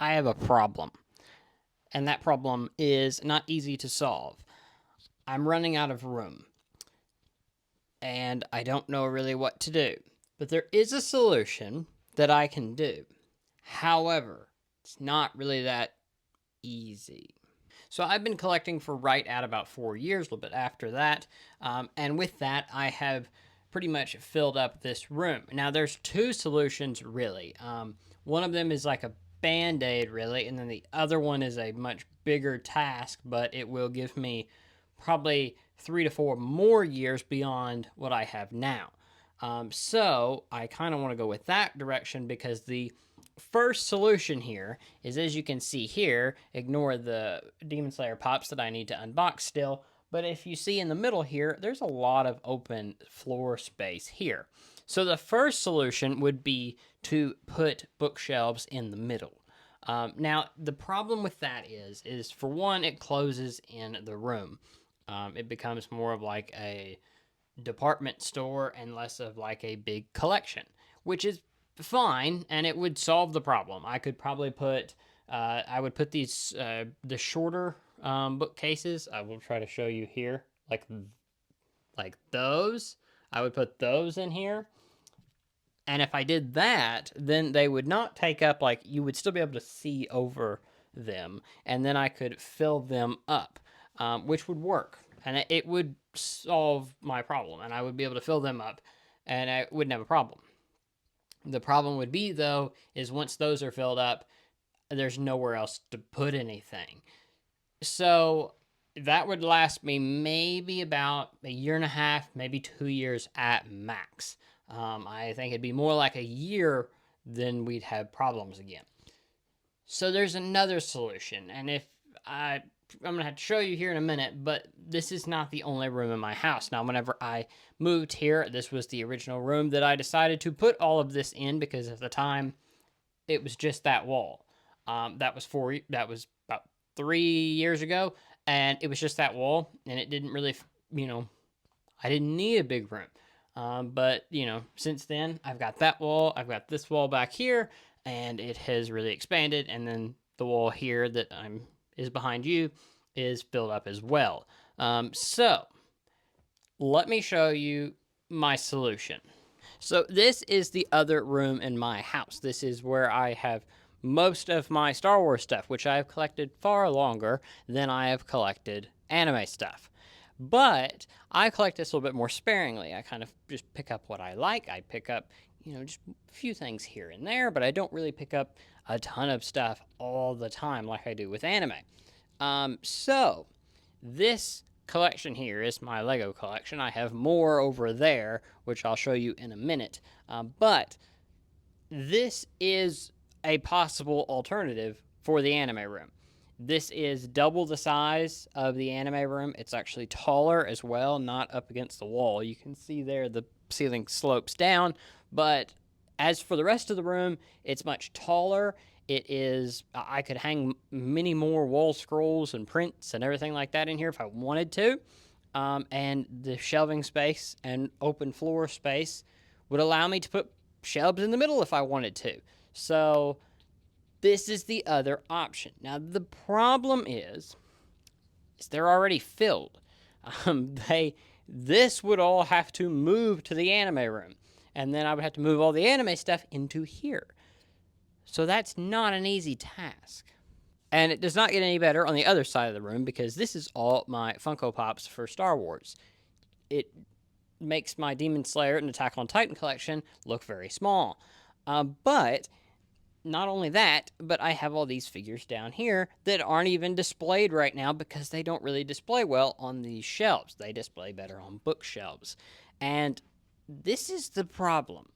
I have a problem, and that problem is not easy to solve. I'm running out of room, and I don't know really what to do. But there is a solution that I can do. However, it's not really that easy. So I've been collecting for right at about 4 years, a little bit after that. And with that, I have pretty much filled up this room. Now, there's two solutions, really. One of them is like a band-aid, really, and then the other one is a much bigger task, but it will give me probably 3 to 4 more years beyond what I have now. So I kind of want to go with that direction because the first solution here is, as you can see here, ignore the Demon Slayer pops that I need to unbox still, but if you see in the middle here, there's a lot of open floor space here. So the first solution would be to put bookshelves in the middle. Now, the problem with that is for one, it closes in the room. It becomes more of like a department store and less of like a big collection, which is fine, and it would solve the problem. I could probably put, I would put these, the shorter bookcases. I will try to show you here, like those. I would put those in here. And if I did that, then they would not take up, like, you would still be able to see over them. And then I could fill them up, which would work. And it would solve my problem. And I would be able to fill them up, and I wouldn't have a problem. The problem would be, though, is once those are filled up, there's nowhere else to put anything. So that would last me maybe about a year and a half, maybe 2 years at max. I think it'd be more like a year, then we'd have problems again. So there's another solution, and I'm going to have to show you here in a minute, but this is not the only room in my house. Now, whenever I moved here, this was the original room that I decided to put all of this in because at the time, it was just that wall. That was about 3 years ago, and it was just that wall, and it didn't really, I didn't need a big room. But, since then, I've got that wall, I've got this wall back here, and it has really expanded, and then the wall here that is behind you is filled up as well. So, let me show you my solution. So, this is the other room in my house. This is where I have most of my Star Wars stuff, which I have collected far longer than I have collected anime stuff. But I collect this a little bit more sparingly. I kind of just pick up what I like. I pick up, just a few things here and there, but I don't really pick up a ton of stuff all the time like I do with anime. So this collection here is my Lego collection. I have more over there, which I'll show you in a minute. But this is a possible alternative for the anime room. This is double the size of the anime room. It's actually taller as well, not up against the wall. You can see there the ceiling slopes down, but as for the rest of the room, it's much taller. I could hang many more wall scrolls and prints and everything like that in here if I wanted to. And the shelving space and open floor space would allow me to put shelves in the middle if I wanted to. So this is the other option. Now, the problem is they're already filled. This would all have to move to the anime room, and then I would have to move all the anime stuff into here. So that's not an easy task. And it does not get any better on the other side of the room because this is all my Funko Pops for Star Wars. It makes my Demon Slayer and Attack on Titan collection look very small. But not only that, but I have all these figures down here that aren't even displayed right now because they don't really display well on these shelves. They display better on bookshelves. And this is the problem.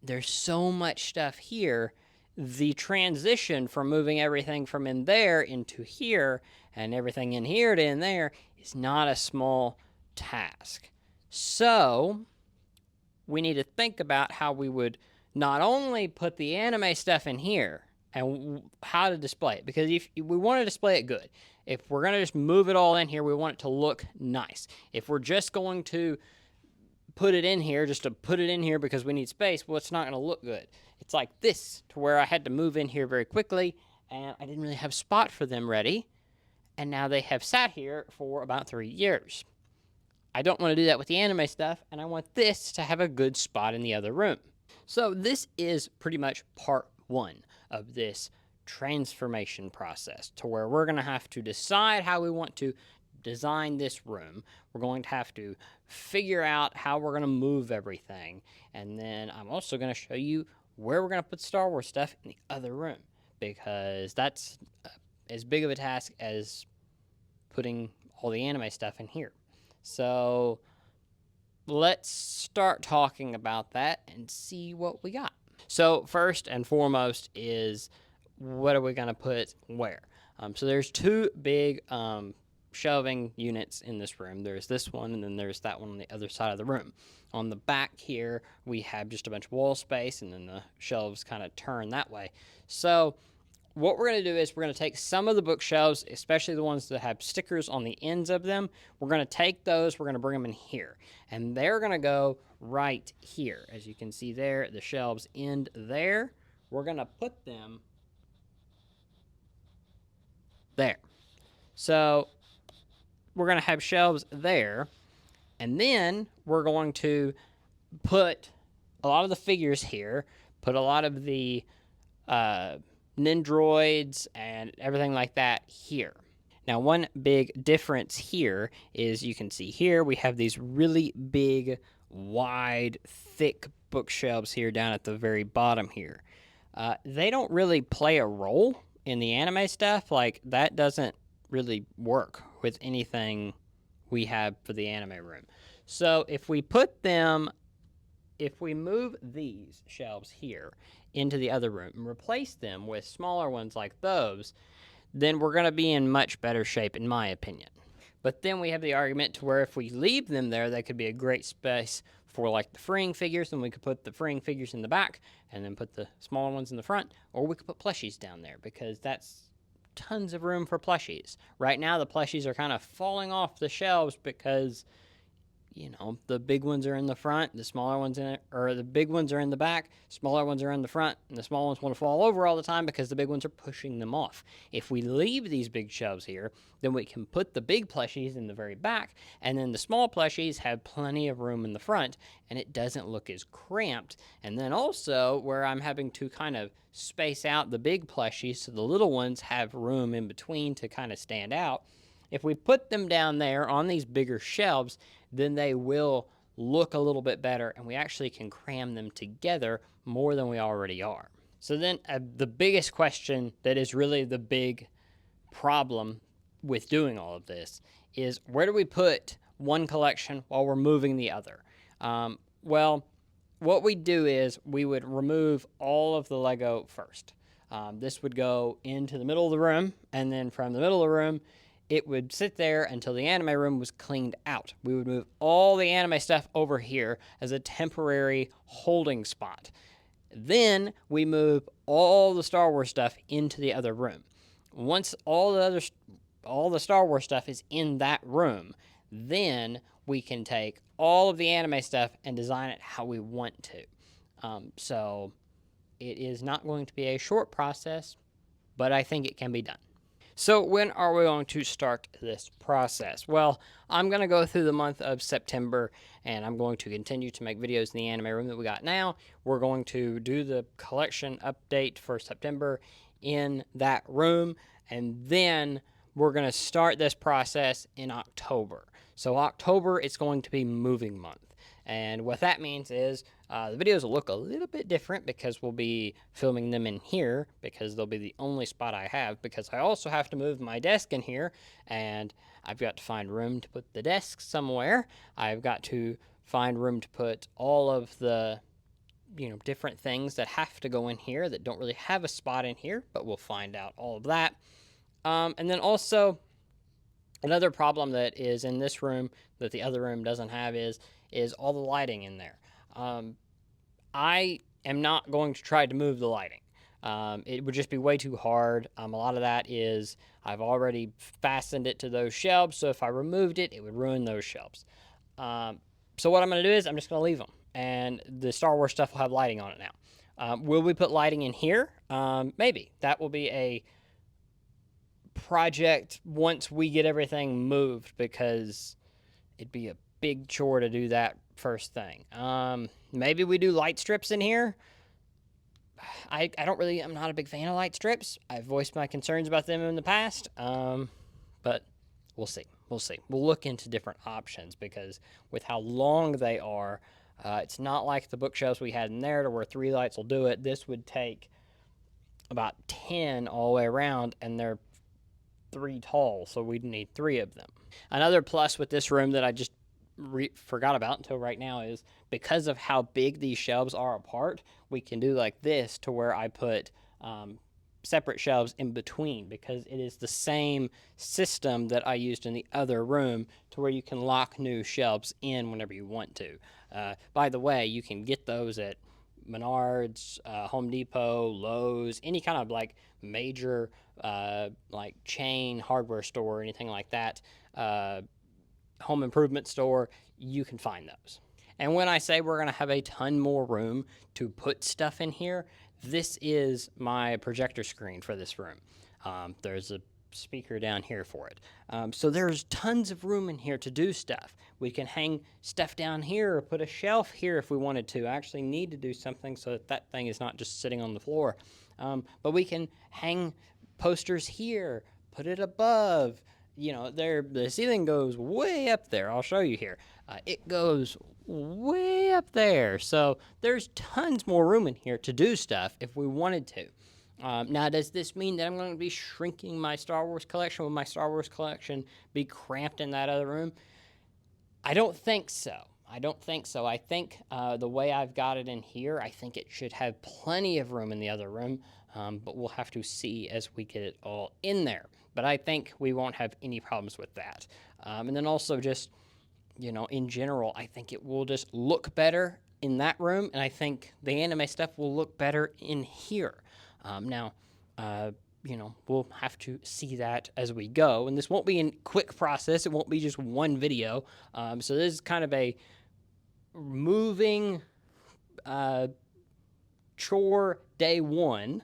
There's so much stuff here. The transition from moving everything from in there into here and everything in here to in there is not a small task. So we need to think about how we would not only put the anime stuff in here and how to display it, because if we want to display it good, if we're going to just move it all in here, we want it to look nice. If we're just going to put it in here just to put it in here because we need space, well, it's not going to look good. it's like this, to where I had to move in here very quickly, and I didn't really have a spot for them ready, and now they have sat here for about 3 years. I don't want to do that with the anime stuff, and I want this to have a good spot in the other room. So this is pretty much part one of this transformation process, to where we're going to have to decide how we want to design this room. We're going to have to figure out how we're going to move everything. And then I'm also going to show you where we're going to put Star Wars stuff in the other room, because that's as big of a task as putting all the anime stuff in here. So let's start talking about that and see what we got. So first and foremost is, what are we going to put where? So there's two big shelving units in this room. There's this one, and then there's that one on the other side of the room. On the back here, we have just a bunch of wall space, and then the shelves kind of turn that way. So what we're going to do is we're going to take some of the bookshelves, especially the ones that have stickers on the ends of them. We're going to take those, we're going to bring them in here, and they're going to go right here. As you can see there, the shelves end there. We're going to put them there. So we're going to have shelves there, and then we're going to put a lot of the figures here, put a lot of the Nendroids and everything like that here. Now, one big difference here is, you can see here we have these really big, wide, thick bookshelves here down at the very bottom here. They don't really play a role in the anime stuff. Like, that doesn't really work with anything we have for the anime room. So if we move these shelves here into the other room and replace them with smaller ones like those, then we're going to be in much better shape, in my opinion. But then we have the argument to where if we leave them there, that could be a great space for like the freeing figures, and we could put the freeing figures in the back and then put the smaller ones in the front, or we could put plushies down there, because that's tons of room for plushies. Right now, the plushies are kind of falling off the shelves because, you know, the big ones are in the front, the smaller ones in it, or the big ones are in the back, smaller ones are in the front, and the small ones want to fall over all the time because the big ones are pushing them off. If we leave these big shelves here, then we can put the big plushies in the very back, and then the small plushies have plenty of room in the front, and it doesn't look as cramped. And then also, where I'm having to kind of space out the big plushies so the little ones have room in between to kind of stand out, if we put them down there on these bigger shelves, then they will look a little bit better, and we actually can cram them together more than we already are. So then the biggest question that is really the big problem with doing all of this is, where do we put one collection while we're moving the other? Well, what we do is we would remove all of the Lego first. This would go into the middle of the room, and then from the middle of the room, it would sit there until the anime room was cleaned out. We would move all the anime stuff over here as a temporary holding spot. Then we move all the Star Wars stuff into the other room. Once all the Star Wars stuff is in that room, then we can take all of the anime stuff and design it how we want to. So it is not going to be a short process, but I think it can be done. So when are we going to start this process? Well, I'm going to go through the month of September, and I'm going to continue to make videos in the anime room that we got now. We're going to do the collection update for September in that room, and then we're going to start this process in October. So October, it's going to be moving month. And what that means is the videos will look a little bit different, because we'll be filming them in here, because they'll be the only spot I have, because I also have to move my desk in here, and I've got to find room to put the desk somewhere. I've got to find room to put all of the, you know, different things that have to go in here that don't really have a spot in here, but we'll find out all of that. And then also, another problem that is in this room that the other room doesn't have is all the lighting in there. I am not going to try to move the lighting. It would just be way too hard. A lot of that is I've already fastened it to those shelves, so if I removed it, it would ruin those shelves. So what I'm going to do is I'm just going to leave them, and the Star Wars stuff will have lighting on it now. Will we put lighting in here? Maybe. That will be a project once we get everything moved, because it'd be a big chore to do that first thing. Maybe we do light strips in here. I'm not a big fan of light strips. I've voiced my concerns about them in the past. But we'll see. We'll see. We'll look into different options, because with how long they are, it's not like the bookshelves we had in there to where 3 lights will do it. This would take about 10 all the way around, and they're 3 tall, so we'd need 3 of them. Another plus with this room that I just forgot about until right now is, because of how big these shelves are apart, we can do like this to where I put separate shelves in between, because it is the same system that I used in the other room, to where you can lock new shelves in whenever you want to. By the way, you can get those at Menards, Home Depot, Lowe's, any kind of like major like chain hardware store or anything like that, home improvement store, you can find those. And when I say we're going to have a ton more room to put stuff in here, this is my projector screen for this room. There's a speaker down here for it. So there's tons of room in here to do stuff. We can hang stuff down here or put a shelf here if we wanted to. I actually need to do something so that that thing is not just sitting on the floor. But we can hang posters here, put it above. You know, the ceiling goes way up there. I'll show you here. It goes way up there. So there's tons more room in here to do stuff if we wanted to. Now, does this mean that I'm going to be shrinking my Star Wars collection? Will my Star Wars collection be cramped in that other room? I don't think so. I don't think so. I think the way I've got it in here, I think it should have plenty of room in the other room, but we'll have to see as we get it all in there. But I think we won't have any problems with that. And then also just, you know, in general, I think it will just look better in that room, and I think the anime stuff will look better in here. Now, you know, we'll have to see that as we go, and this won't be a quick process. It won't be just one video. So this is kind of a moving chore day 1,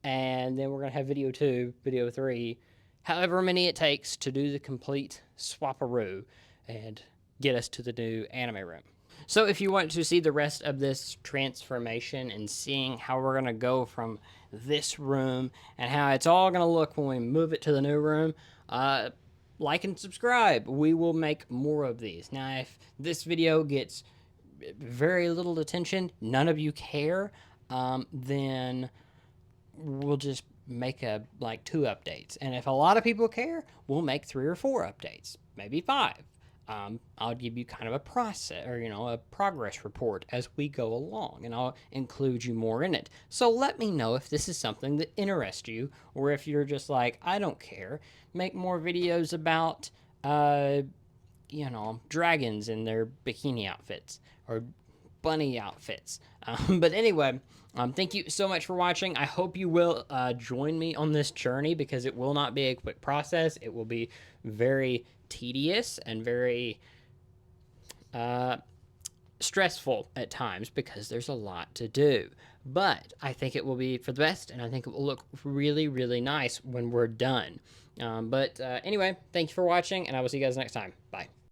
and then we're going to have video 2, video 3, however many it takes to do the complete swap-a-roo and get us to the new anime room. So if you want to see the rest of this transformation and seeing how we're going to go from this room and how it's all going to look when we move it to the new room, like and subscribe. We will make more of these. Now, if this video gets very little attention, none of you care, then we'll just make like 2 updates. And if a lot of people care, we'll make 3 or 4 updates, maybe 5. I'll give you kind of a process, or, you know, a progress report as we go along, and I'll include you more in it. So let me know if this is something that interests you, or if you're just like, I don't care. Make more videos about, you know, dragons in their bikini outfits, or bunny outfits. But anyway, thank you so much for watching. I hope you will join me on this journey, because it will not be a quick process. It will be very tedious and very stressful at times, because there's a lot to do. But I think it will be for the best, and I think it will look really, really nice when we're done. Anyway, thank you for watching, and I will see you guys next time. Bye.